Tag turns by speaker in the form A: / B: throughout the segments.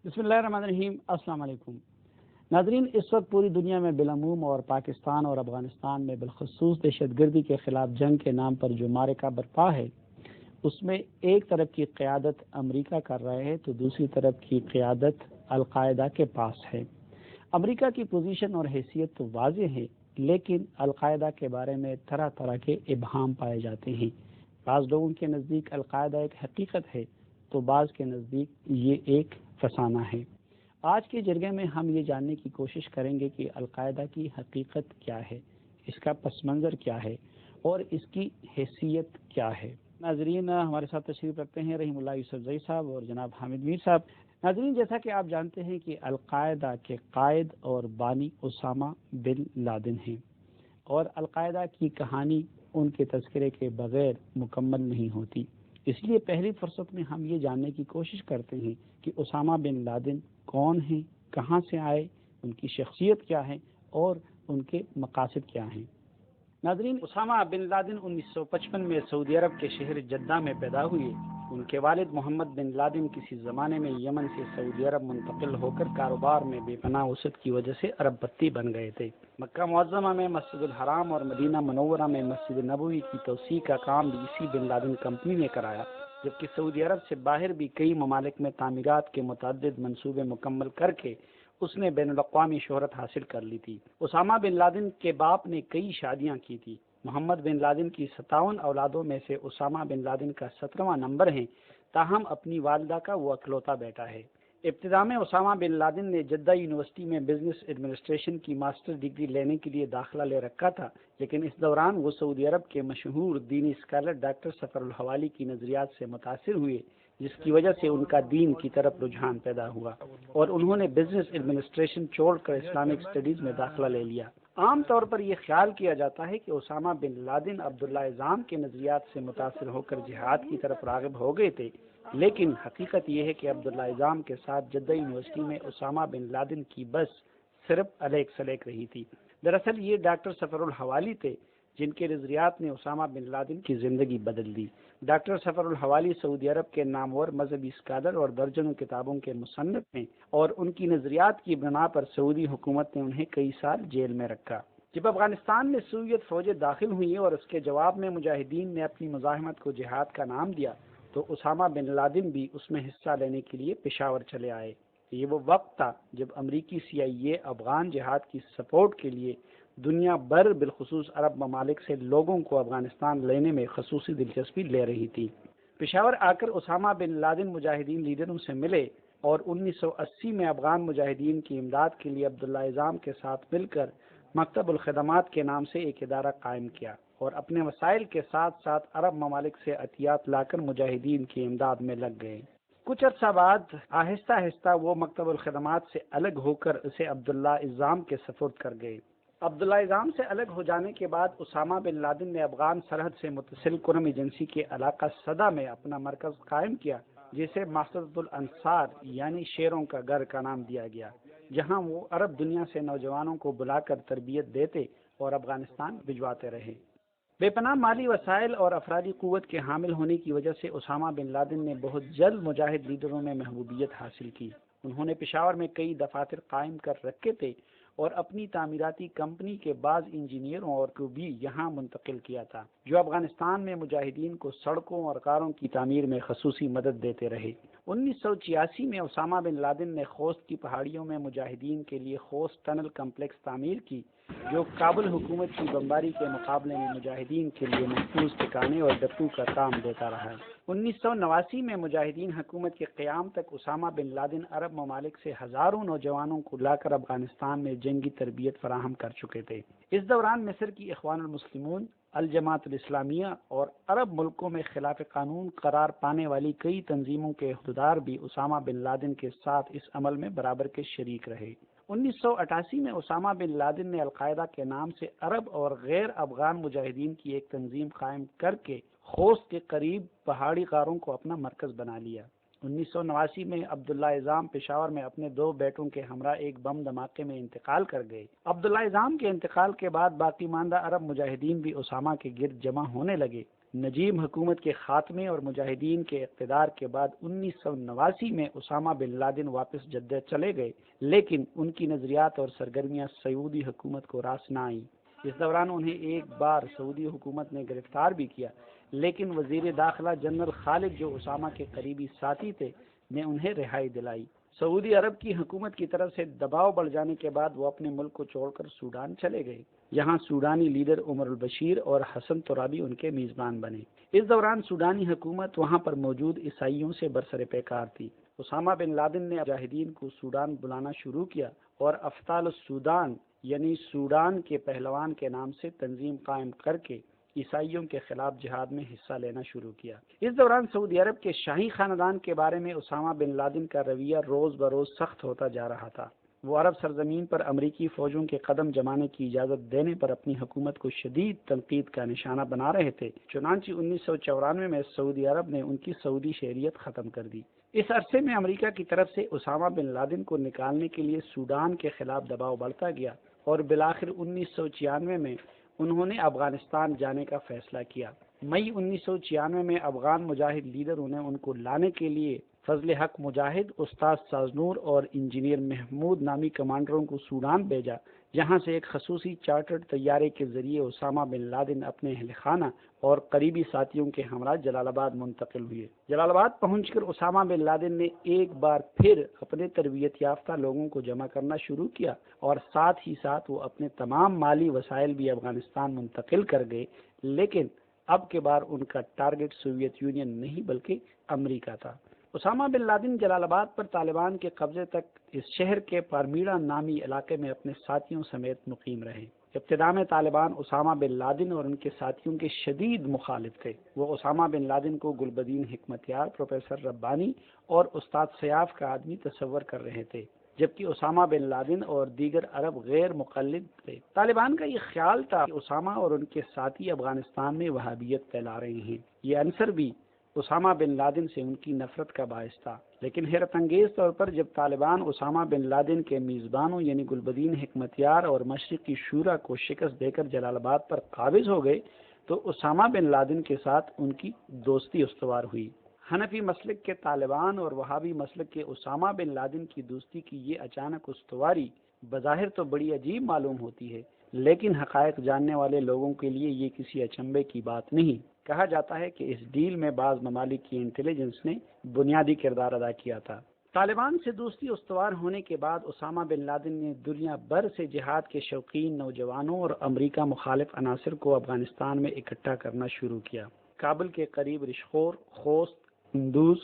A: بسم اللہ الرحمن الرحیم۔ السلام علیکم ناظرین، اس وقت پوری دنیا میں بالعموم اور پاکستان اور افغانستان میں بالخصوص دہشت گردی کے خلاف جنگ کے نام پر جو معرکہ برپا ہے، اس میں ایک طرف کی قیادت امریکہ کر رہا ہے تو دوسری طرف کی قیادت القاعدہ کے پاس ہے۔ امریکہ کی پوزیشن اور حیثیت تو واضح ہے، لیکن القاعدہ کے بارے میں طرح طرح کے ابہام پائے جاتے ہیں۔ بعض لوگوں کے نزدیک القاعدہ ایک حقیقت ہے تو بعض کے نزدیک یہ ایک فسانہ ہے۔ آج کے جرگے میں ہم یہ جاننے کی کوشش کریں گے کہ القاعدہ کی حقیقت کیا ہے، اس کا پس منظر کیا ہے اور اس کی حیثیت کیا ہے۔ ناظرین، ہمارے ساتھ تشریف رکھتے ہیں رحیم اللہ یوسف زئی صاحب اور جناب حامد میر صاحب۔ ناظرین، جیسا کہ آپ جانتے ہیں کہ القاعدہ کے قائد اور بانی اسامہ بن لادن ہیں، اور القاعدہ کی کہانی ان کے تذکرے کے بغیر مکمل نہیں ہوتی۔ اس لیے پہلی فرصت میں ہم یہ جاننے کی کوشش کرتے ہیں کہ اسامہ بن لادن کون ہیں، کہاں سے آئے، ان کی شخصیت کیا ہے اور ان کے مقاصد کیا ہیں۔ ناظرین، اسامہ بن لادن 1955 میں سعودی عرب کے شہر جدہ میں پیدا ہوئے۔ ان کے والد محمد بن لادن کسی زمانے میں یمن سے سعودی عرب منتقل ہو کر کاروبار میں بے پناہ وسعت کی وجہ سے عرب پتی بن گئے تھے۔ مکہ معظمہ میں مسجد الحرام اور مدینہ منورہ میں مسجد نبوی کی توسیع کا کام بھی اسی بن لادن کمپنی نے کرایا، جبکہ سعودی عرب سے باہر بھی کئی ممالک میں تعمیرات کے متعدد منصوبے مکمل کر کے اس نے بین الاقوامی شہرت حاصل کر لی تھی۔ اسامہ بن لادن کے باپ نے کئی شادیاں کی تھی۔ محمد بن لادن کی 57 اولادوں میں سے اسامہ بن لادن کا 17واں نمبر ہے، تاہم اپنی والدہ کا وہ اکلوتا بیٹا ہے۔ ابتدا میں اسامہ بن لادن نے جدہ یونیورسٹی میں بزنس ایڈمنسٹریشن کی ماسٹر ڈگری لینے کے لیے داخلہ لے رکھا تھا، لیکن اس دوران وہ سعودی عرب کے مشہور دینی اسکالر ڈاکٹر سفر الحوالی کی نظریات سے متاثر ہوئے، جس کی وجہ سے ان کا دین کی طرف رجحان پیدا ہوا اور انہوں نے بزنس ایڈمنسٹریشن چھوڑ کر اسلامک اسٹڈیز میں داخلہ لے لیا۔ عام طور پر یہ خیال کیا جاتا ہے کہ اسامہ بن لادن عبداللہ اعظام کے نظریات سے متاثر ہو کر جہاد کی طرف راغب ہو گئے تھے، لیکن حقیقت یہ ہے کہ عبداللہ اعظام کے ساتھ جدہ یونیورسٹی میں اسامہ بن لادن کی بس صرف الیک سلیک رہی تھی۔ دراصل یہ ڈاکٹر سفر الحوالی تھے جن کے نظریات نے اسامہ بن لادن کی زندگی بدل دی۔ ڈاکٹر سفر الحوالی سعودی عرب کے نامور مذہبی اسکالر اور درجنوں کتابوں کے مصنف ہیں، اور ان کی نظریات کی بنا پر سعودی حکومت نے انہیں کئی سال جیل میں رکھا۔ جب افغانستان میں سوویت فوجیں داخل ہوئیں اور اس کے جواب میں مجاہدین نے اپنی مزاحمت کو جہاد کا نام دیا، تو اسامہ بن لادن بھی اس میں حصہ لینے کے لیے پشاور چلے آئے۔ یہ وہ وقت تھا جب امریکی CIA افغان جہاد کی سپورٹ کے لیے دنیا بھر بالخصوص عرب ممالک سے لوگوں کو افغانستان لینے میں خصوصی دلچسپی لے رہی تھی۔ پشاور آ کر اسامہ بن لادن مجاہدین لیڈروں سے ملے اور 1980 میں افغان مجاہدین کی امداد کے لیے عبداللہ اعظام کے ساتھ مل کر مکتب الخدمات کے نام سے ایک ادارہ قائم کیا اور اپنے وسائل کے ساتھ ساتھ عرب ممالک سے عطیات لا کر مجاہدین کی امداد میں لگ گئے۔ کچھ عرصہ بعد آہستہ آہستہ وہ مکتب الخدمات سے الگ ہو کر اسے عبداللہ اعظام کے سپرد کر گئے۔ عبداللہ اعظام سے الگ ہو جانے کے بعد اسامہ بن لادن نے افغان سرحد سے متصل کرم ایجنسی کے علاقہ صدہ میں اپنا مرکز قائم کیا، جسے ماسدۃ الانصار یعنی شیروں کا گھر کا نام دیا گیا، جہاں وہ عرب دنیا سے نوجوانوں کو بلا کر تربیت دیتے اور افغانستان بھجواتے رہے۔ بے پناہ مالی وسائل اور افرادی قوت کے حامل ہونے کی وجہ سے اسامہ بن لادن نے بہت جلد مجاہد لیڈروں میں محبوبیت حاصل کی۔ انہوں نے پشاور میں کئی دفاتر قائم کر رکھے تھے اور اپنی تعمیراتی کمپنی کے بعض انجینئروں اور کو بھی یہاں منتقل کیا تھا، جو افغانستان میں مجاہدین کو سڑکوں اور کاروں کی تعمیر میں خصوصی مدد دیتے رہے۔ 1986 میں اسامہ بن لادن نے خوست کی پہاڑیوں میں مجاہدین کے لیے خوست ٹنل کمپلیکس تعمیر کی، جو کابل حکومت کی بمباری کے مقابلے میں مجاہدین کے لیے محفوظ ٹھکانے اور ڈپو کا کام دیتا رہا۔ 1989 میں مجاہدین حکومت کے قیام تک اسامہ بن لادن عرب ممالک سے ہزاروں نوجوانوں کو لا کر افغانستان میں جنگی تربیت فراہم کر چکے تھے۔ اس دوران مصر کی اخوان المسلمون، الجماعت الاسلامیہ اور عرب ملکوں میں خلاف قانون قرار پانے والی کئی تنظیموں کے عہدیدار بھی اسامہ بن لادن کے ساتھ اس عمل میں برابر کے شریک رہے۔ 1988 میں اسامہ بن لادن نے القاعدہ کے نام سے عرب اور غیر افغان مجاہدین کی ایک تنظیم قائم کر کے خوست کے قریب پہاڑی غاروں کو اپنا مرکز بنا لیا۔ 1989 میں عبداللہ اعظام پشاور میں اپنے 2 بیٹوں کے ہمراہ ایک بم دھماکے میں انتقال کر گئے۔ عبداللہ اعظام کے انتقال کے بعد باقی ماندہ عرب مجاہدین بھی اسامہ کے گرد جمع ہونے لگے، نجیم حکومت کے خاتمے اور مجاہدین کے اقتدار کے بعد 1989 میں اسامہ بن لادن واپس جدہ چلے گئے، لیکن ان کی نظریات اور سرگرمیاں سعودی حکومت کو راس نہ آئیں۔ اس دوران انہیں ایک بار سعودی حکومت نے گرفتار بھی کیا، لیکن وزیر داخلہ جنرل خالد، جو اسامہ کے قریبی ساتھی تھے، نے انہیں رہائی دلائی۔ سعودی عرب کی حکومت کی طرف سے دباؤ بڑھ جانے کے بعد وہ اپنے ملک کو چھوڑ کر سوڈان چلے گئے۔ یہاں سوڈانی لیڈر عمر البشیر اور حسن ترابی ان کے میزبان بنے۔ اس دوران سوڈانی حکومت وہاں پر موجود عیسائیوں سے برسر پیکار تھی۔ اسامہ بن لادن نے مجاہدین کو سوڈان بلانا شروع کیا اور افطال السودان یعنی سوڈان کے پہلوان کے نام سے تنظیم قائم کر کے عیسائیوں کے خلاف جہاد میں حصہ لینا شروع کیا۔ اس دوران سعودی عرب کے شاہی خاندان کے بارے میں اسامہ بن لادن کا رویہ روز بروز سخت ہوتا جا رہا تھا۔ وہ عرب سرزمین پر امریکی فوجوں کے قدم جمانے کی اجازت دینے پر اپنی حکومت کو شدید تنقید کا نشانہ بنا رہے تھے۔ چنانچہ 1994 میں سعودی عرب نے ان کی سعودی شہریت ختم کر دی۔ اس عرصے میں امریکہ کی طرف سے اسامہ بن لادن کو نکالنے کے لیے سوڈان کے خلاف دباؤ بڑھتا گیا اور بالآخر 1996 میں انہوں نے افغانستان جانے کا فیصلہ کیا۔ مئی 1996 میں افغان مجاہد لیڈروں نے ان کو لانے کے لیے فضل حق مجاہد، استاد سازنور اور انجینئر محمود نامی کمانڈروں کو سوڈان بھیجا، جہاں سے ایک خصوصی چارٹرڈ طیارے کے ذریعے اسامہ بن لادن اپنے اہل خانہ اور قریبی ساتھیوں کے ہمراہ جلال آباد منتقل ہوئے۔ جلال آباد پہنچ کر اسامہ بن لادن نے ایک بار پھر اپنے تربیت یافتہ لوگوں کو جمع کرنا شروع کیا اور ساتھ ہی ساتھ وہ اپنے تمام مالی وسائل بھی افغانستان منتقل کر گئے، لیکن اب کے بار ان کا ٹارگٹ سوویت یونین نہیں بلکہ امریکہ تھا۔ اسامہ بن لادن جلال آباد پر طالبان کے قبضے تک اس شہر کے پارمیڑا نامی علاقے میں اپنے ساتھیوں سمیت مقیم رہے۔ ابتدا میں طالبان اسامہ بن لادن اور ان کے ساتھیوں کے شدید مخالف تھے۔ وہ اسامہ بن لادن کو گلبدین حکمتیار، پروفیسر ربانی اور استاد سیاف کا آدمی تصور کر رہے تھے، جبکہ اسامہ بن لادن اور دیگر عرب غیر مقلد تھے۔ طالبان کا یہ خیال تھا کہ اسامہ اور ان کے ساتھی افغانستان میں وہابیت پھیلا رہے ہیں۔ یہ عنصر بھی اسامہ بن لادن سے ان کی نفرت کا باعث تھا، لیکن حیرت انگیز طور پر جب طالبان اسامہ بن لادن کے میزبانوں یعنی گلبدین حکمتیار اور مشرقی شورا کو شکست دے کر جلال آباد پر قابض ہو گئے تو اسامہ بن لادن کے ساتھ ان کی دوستی استوار ہوئی۔ حنفی مسلک کے طالبان اور وہابی مسلک کے اسامہ بن لادن کی دوستی کی یہ اچانک استواری بظاہر تو بڑی عجیب معلوم ہوتی ہے، لیکن حقائق جاننے والے لوگوں کے لیے یہ کسی اچنبے کی بات نہیں۔ کہا جاتا ہے کہ اس ڈیل میں بعض ممالک کی انٹیلیجنس نے بنیادی کردار ادا کیا تھا۔ طالبان سے دوستی استوار ہونے کے بعد اسامہ بن لادن نے دنیا بھر سے جہاد کے شوقین نوجوانوں اور امریکہ مخالف عناصر کو افغانستان میں اکٹھا کرنا شروع کیا۔ کابل کے قریب رشخور، خوست، قندوز،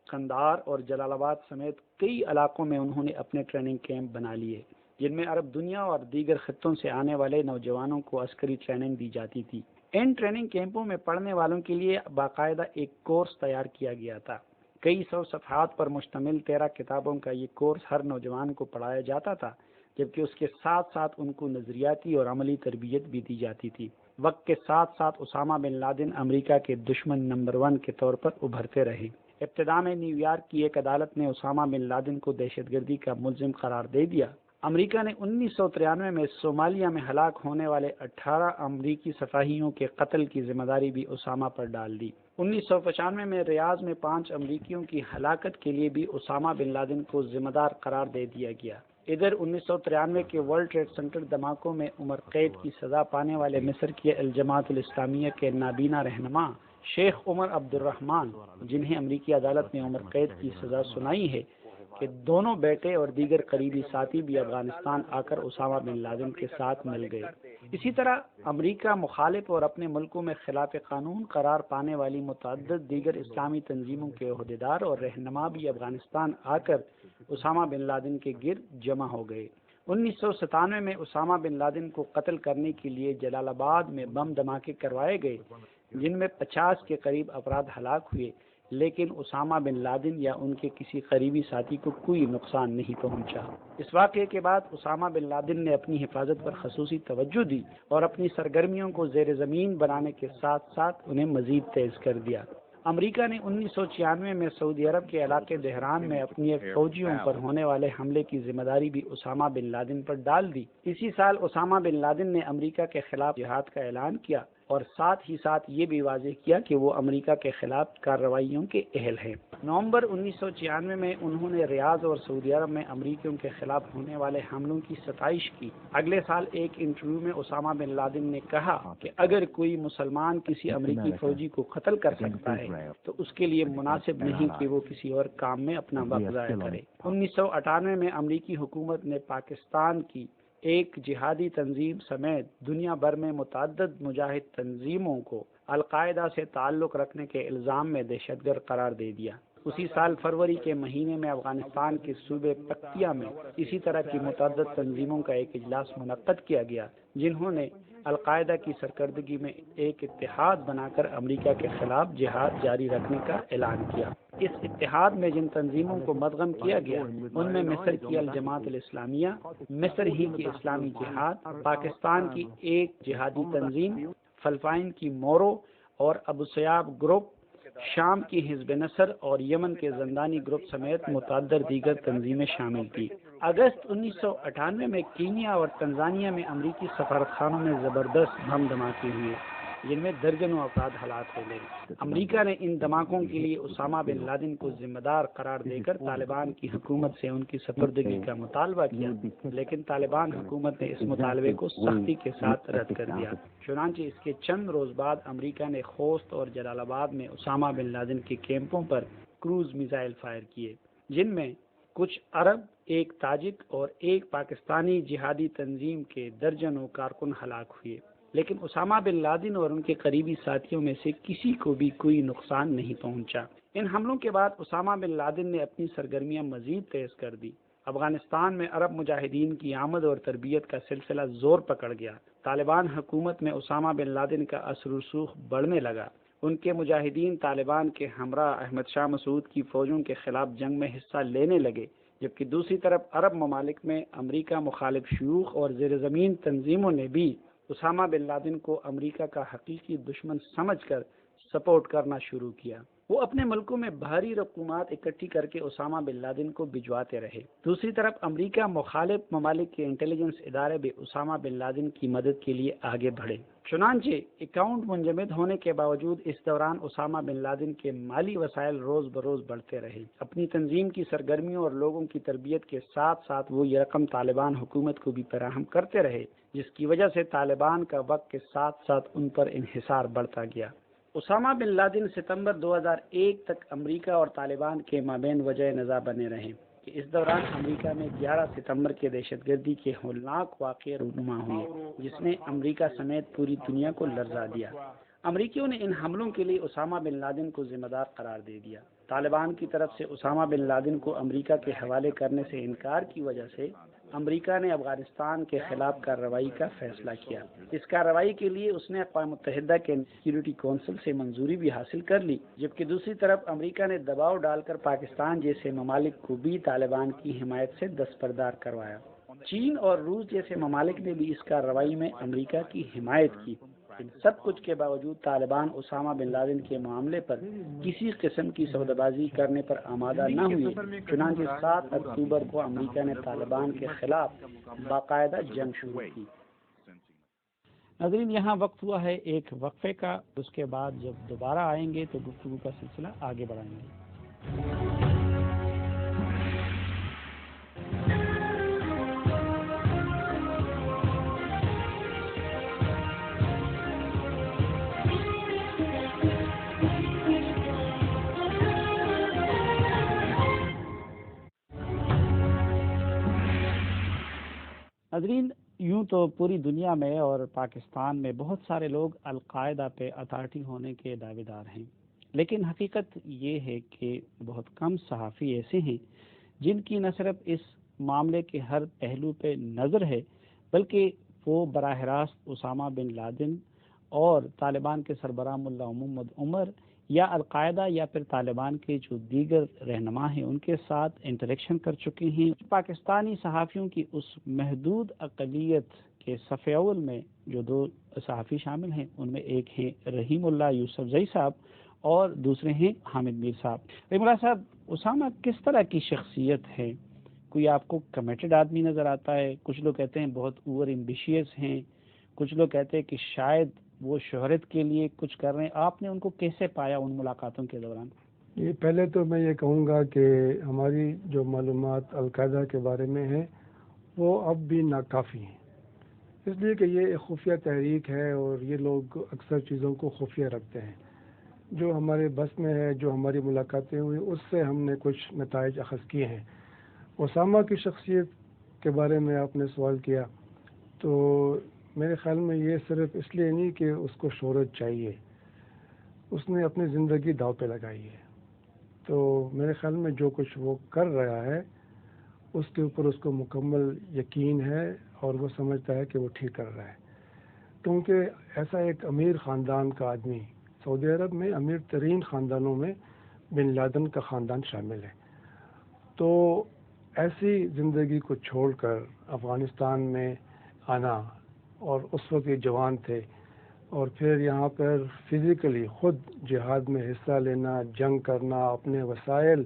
A: قندھار اور جلال آباد سمیت کئی علاقوں میں انہوں نے اپنے ٹریننگ کیمپ بنا لیے، جن میں عرب دنیا اور دیگر خطوں سے آنے والے نوجوانوں کو عسکری ٹریننگ دی جاتی تھی۔ ان ٹریننگ کیمپوں میں پڑھنے والوں کے لیے باقاعدہ ایک کورس تیار کیا گیا تھا۔ کئی سو صفحات پر مشتمل 13 کتابوں کا یہ کورس ہر نوجوان کو پڑھایا جاتا تھا، جبکہ اس کے ساتھ ساتھ ان کو نظریاتی اور عملی تربیت بھی دی جاتی تھی۔ وقت کے ساتھ ساتھ اسامہ بن لادن امریکہ کے دشمن نمبر 1 کے طور پر ابھرتے رہے۔ ابتدا میں نیو یارک کی ایک عدالت نے اسامہ بن لادن کو دہشت گردی کا ملزم قرار دے دیا۔ امریکہ نے 1993 میں صومالیہ میں ہلاک ہونے والے 18 امریکی سپاہیوں کے قتل کی ذمہ داری بھی اسامہ پر ڈال دی۔ 1995 میں ریاض میں 5 امریکیوں کی ہلاکت کے لیے بھی اسامہ بن لادن کو ذمہ دار قرار دے دیا گیا۔ ادھر 1993 کے ورلڈ ٹریڈ سینٹر دھماکوں میں عمر قید کی سزا پانے والے مصر کے الجماعت الاسلامیہ کے نابینا رہنما شیخ عمر عبد الرحمان، جنہیں امریکی عدالت نے عمر قید کی سزا سنائی ہے، کہ دونوں بیٹے اور دیگر قریبی ساتھی بھی افغانستان آ کر اسامہ بن لادن کے ساتھ مل گئے۔ اسی طرح امریکہ مخالف اور اپنے ملکوں میں خلاف قانون قرار پانے والی متعدد دیگر اسلامی تنظیموں کے عہدیدار اور رہنما بھی افغانستان آ کر اسامہ بن لادن کے گرد جمع ہو گئے۔ 1997 میں اسامہ بن لادن کو قتل کرنے کے لیے جلال آباد میں بم دھماکے کروائے گئے، جن میں 50 کے قریب افراد ہلاک ہوئے، لیکن اسامہ بن لادن یا ان کے کسی قریبی ساتھی کو کوئی نقصان نہیں پہنچا۔ اس واقعے کے بعد اسامہ بن لادن نے اپنی حفاظت پر خصوصی توجہ دی اور اپنی سرگرمیوں کو زیر زمین بنانے کے ساتھ ساتھ انہیں مزید تیز کر دیا۔ امریکہ نے 1996 میں سعودی عرب کے علاقے دہران میں اپنی فوجیوں پر ہونے والے حملے کی ذمہ داری بھی اسامہ بن لادن پر ڈال دی۔ اسی سال اسامہ بن لادن نے امریکہ کے خلاف جہاد کا اعلان کیا، اور ساتھ ہی ساتھ یہ بھی واضح کیا کہ وہ امریکہ کے خلاف کارروائیوں کے اہل ہیں۔ نومبر 1996 میں انہوں نے ریاض اور سعودی عرب میں امریکیوں کے خلاف ہونے والے حملوں کی ستائش کی۔ اگلے سال ایک انٹرویو میں اسامہ بن لادن نے کہا کہ اگر کوئی مسلمان کسی امریکی فوجی کو قتل کر سکتا ہے تو اس کے لیے مناسب نہیں کہ وہ کسی اور کام میں اپنا وقت ضائع کرے۔ 1998 میں امریکی حکومت نے پاکستان کی ایک جہادی تنظیم سمیت دنیا بھر میں متعدد مجاہد تنظیموں کو القاعدہ سے تعلق رکھنے کے الزام میں دہشت گرد قرار دے دیا۔ اسی سال فروری کے مہینے میں افغانستان کے صوبے پکتیا میں اسی طرح کی متعدد تنظیموں کا ایک اجلاس منعقد کیا گیا، جنہوں نے القاعدہ کی سرکردگی میں ایک اتحاد بنا کر امریکہ کے خلاف جہاد جاری رکھنے کا اعلان کیا۔ اس اتحاد میں جن تنظیموں کو مدغم کیا گیا ان میں مصر کی الجماعت الاسلامیہ، مصر ہی کی اسلامی جہاد، پاکستان کی ایک جہادی تنظیم، فلپائن کی مورو اور ابو سیاب گروپ، شام کی حزب نصر اور یمن کے زندانی گروپ سمیت متعدد دیگر تنظیمیں شامل تھیں۔ اگست 1998 میں کینیا اور تنزانیہ میں امریکی سفارتخانوں میں زبردست بم دھماکے ہوئے، جن میں درجنوں افراد ہلاک ہو گئے۔ امریکہ نے ان دھماکوں کے لیے اسامہ بن لادن کو ذمہ دار قرار دے کر طالبان کی حکومت سے ان کی سپردگی کا مطالبہ کیا، لیکن طالبان حکومت نے اس مطالبے کو سختی کے ساتھ رد کر دیا۔ چنانچہ اس کے چند روز بعد امریکہ نے خوست اور جلال آباد میں اسامہ بن لادن کے کیمپوں پر کروز میزائل فائر کیے، جن میں کچھ عرب، ایک تاجک اور ایک پاکستانی جہادی تنظیم کے درجنوں کارکن ہلاک ہوئے، لیکن اسامہ بن لادن اور ان کے قریبی ساتھیوں میں سے کسی کو بھی کوئی نقصان نہیں پہنچا۔ ان حملوں کے بعد اسامہ بن لادن نے اپنی سرگرمیاں مزید تیز کر دی۔ افغانستان میں عرب مجاہدین کی آمد اور تربیت کا سلسلہ زور پکڑ گیا۔ طالبان حکومت میں اسامہ بن لادن کا اثر و رسوخ بڑھنے لگا۔ ان کے مجاہدین طالبان کے ہمراہ احمد شاہ مسعود کی فوجوں کے خلاف جنگ میں حصہ لینے لگے، جبکہ دوسری طرف عرب ممالک میں امریکہ مخالف شیوخ اور زیر زمین تنظیموں نے بھی اسامہ بن لادن کو امریکہ کا حقیقی دشمن سمجھ کر سپورٹ کرنا شروع کیا۔ وہ اپنے ملکوں میں بھاری رقومات اکٹھی کر کے اسامہ بن لادن کو بھجواتے رہے۔ دوسری طرف امریکہ مخالف ممالک کے انٹیلیجنس ادارے بھی اسامہ بن لادن کی مدد کے لیے آگے بڑھے۔ چنانچہ اکاؤنٹ منجمد ہونے کے باوجود اس دوران اسامہ بن لادن کے مالی وسائل روز بروز بڑھتے رہے۔ اپنی تنظیم کی سرگرمیوں اور لوگوں کی تربیت کے ساتھ ساتھ وہ یہ رقم طالبان حکومت کو بھی فراہم کرتے رہے، جس کی وجہ سے طالبان کا وقت کے ساتھ ساتھ ان پر انحصار بڑھتا گیا۔ اسامہ بن لادن ستمبر 2001 تک امریکہ اور طالبان کے مابین وجہ نزاع بنے رہے کہ اس دوران امریکہ میں 11 ستمبر کے دہشت گردی کے ہولناک واقعے رونما ہوئے، جس نے امریکہ سمیت پوری دنیا کو لرزا دیا۔ امریکیوں نے ان حملوں کے لیے اسامہ بن لادن کو ذمہ دار قرار دے دیا۔ طالبان کی طرف سے اسامہ بن لادن کو امریکہ کے حوالے کرنے سے انکار کی وجہ سے امریکہ نے افغانستان کے خلاف کارروائی کا فیصلہ کیا۔ اس کارروائی کے لیے اس نے اقوام متحدہ کے سیکیورٹی کونسل سے منظوری بھی حاصل کر لی، جبکہ دوسری طرف امریکہ نے دباؤ ڈال کر پاکستان جیسے ممالک کو بھی طالبان کی حمایت سے دستبردار کروایا۔ چین اور روس جیسے ممالک نے بھی اس کارروائی میں امریکہ کی حمایت کی۔ ان سب کچھ کے باوجود طالبان اسامہ بن لادن کے معاملے پر کسی قسم کی سودہ بازی کرنے پر آمادہ نہ ہوئے۔ چنانچہ 7 اکتوبر کو امریکہ نے طالبان کے خلاف باقاعدہ جنگ شروع کی۔ ناظرین، یہاں وقت ہوا ہے ایک وقفے کا، اس کے بعد جب دوبارہ آئیں گے تو گفتگو کا سلسلہ آگے بڑھائیں گے۔ ناظرین، یوں تو پوری دنیا میں اور پاکستان میں بہت سارے لوگ القاعدہ پہ اتھارٹی ہونے کے دعوے دار ہیں، لیکن حقیقت یہ ہے کہ بہت کم صحافی ایسے ہیں جن کی نہ صرف اس معاملے کے ہر پہلو پہ نظر ہے، بلکہ وہ براہ راست اسامہ بن لادن اور طالبان کے سربراہ ملا محمد عمر یا القاعدہ یا پھر طالبان کے جو دیگر رہنما ہیں ان کے ساتھ انٹریکشن کر چکے ہیں۔ پاکستانی صحافیوں کی اس محدود اقلیت کے صف اول میں جو 2 صحافی شامل ہیں، ان میں ایک ہیں رحیم اللہ یوسف زئی صاحب اور دوسرے ہیں حامد میر صاحب۔ رحیم اللہ صاحب، اسامہ کس طرح کی شخصیت ہے؟ کوئی آپ کو کمیٹڈ آدمی نظر آتا ہے؟ کچھ لوگ کہتے ہیں بہت اوور ایمبیشیس ہیں، کچھ لوگ کہتے ہیں کہ شاید وہ شہرت کے لیے کچھ کر رہے ہیں، آپ نے ان کو کیسے پایا ان ملاقاتوں کے دوران؟
B: یہ پہلے تو میں یہ کہوں گا کہ ہماری جو معلومات القاعدہ کے بارے میں ہیں وہ اب بھی ناکافی ہیں، اس لیے کہ یہ ایک خفیہ تحریک ہے اور یہ لوگ اکثر چیزوں کو خفیہ رکھتے ہیں۔ جو ہمارے بس میں ہے، جو ہماری ملاقاتیں ہوئی، اس سے ہم نے کچھ نتائج اخذ کیے ہیں۔ اسامہ کی شخصیت کے بارے میں آپ نے سوال کیا، تو میرے خیال میں یہ صرف اس لیے نہیں کہ اس کو شہرت چاہیے، اس نے اپنی زندگی داؤ پہ لگائی ہے۔ تو میرے خیال میں جو کچھ وہ کر رہا ہے اس کے اوپر اس کو مکمل یقین ہے اور وہ سمجھتا ہے کہ وہ ٹھیک کر رہا ہے، کیونکہ ایسا ایک امیر خاندان کا آدمی، سعودی عرب میں امیر ترین خاندانوں میں بن لادن کا خاندان شامل ہے، تو ایسی زندگی کو چھوڑ کر افغانستان میں آنا، اور اس وقت یہ جوان تھے، اور پھر یہاں پر فزیکلی خود جہاد میں حصہ لینا، جنگ کرنا، اپنے وسائل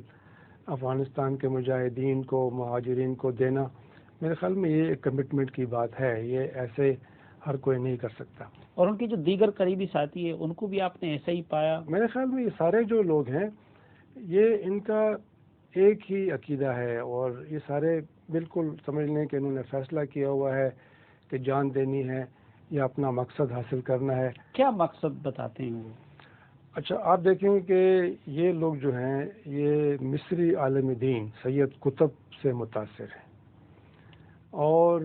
B: افغانستان کے مجاہدین کو، مہاجرین کو دینا، میرے خیال میں یہ ایک کمٹمنٹ کی بات ہے، یہ ایسے ہر کوئی نہیں کر سکتا۔
A: اور ان کے جو دیگر قریبی ساتھی ہیں ان کو بھی آپ نے ایسا ہی پایا؟
B: میرے خیال میں یہ سارے جو لوگ ہیں یہ ان کا ایک ہی عقیدہ ہے، اور یہ سارے بالکل سمجھ لیں کہ انہوں نے فیصلہ کیا ہوا ہے کہ جان دینی ہے یا اپنا مقصد حاصل کرنا ہے۔
A: کیا مقصد بتاتے ہیں وہ؟
B: اچھا، آپ دیکھیں کہ یہ لوگ جو ہیں یہ مصری عالم دین سید قطب سے متاثر ہیں، اور